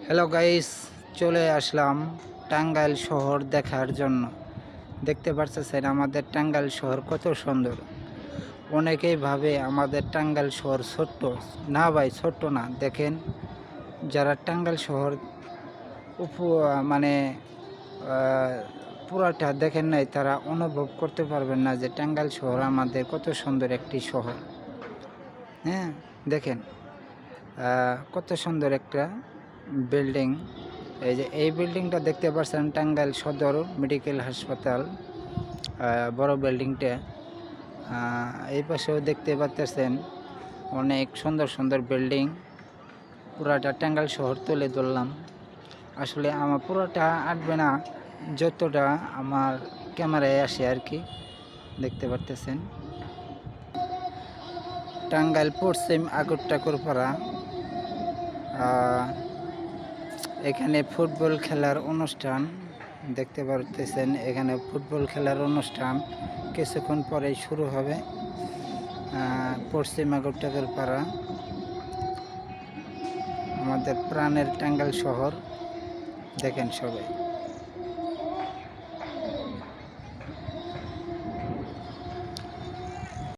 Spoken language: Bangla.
হ্যালো গাইস, চলে আসলাম টাঙ্গাইল শহর দেখার জন্য। দেখতে পাচ্ছেন আমাদের টাঙ্গাইল শহর কত সুন্দর। অনেকেই ভাবে আমাদের টাঙ্গাইল শহর ছোট্ট। না ভাই, ছোট্ট না। দেখেন, যারা টাঙ্গাইল শহর মানে পুরাটা দেখেন নাই, তারা অনুভব করতে পারবেন না যে টাঙ্গাইল শহর আমাদের কত সুন্দর একটি শহর। হ্যাঁ, দেখেন কত সুন্দর একটা বিল্ডিং। এই বিল্ডিংটা দেখতে পাচ্ছেন টাঙ্গাইল সদর মেডিকেল হাসপাতাল, বড় বিল্ডিংটা। এই পাশেও দেখতে পাচ্ছেন অনেক সুন্দর সুন্দর বিল্ডিং। পুরাটা টাঙ্গাইল শহর তুলে ধরলাম। আসলে আমার পুরোটা আঁটবে না, যতটা আমার ক্যামেরায় আসে আর কি। দেখতে পাচ্ছেন টাঙ্গাইল পশ্চিম আগরপাড়া। এখানে ফুটবল খেলার অনুষ্ঠান দেখতে পারতেছেন। এখানে ফুটবল খেলার অনুষ্ঠান কিছুক্ষণ পরেই শুরু হবে। পশ্চিম আগরপাড়া, আমাদের প্রাণের টাঙ্গাইল শহর। দেখেন সবাই।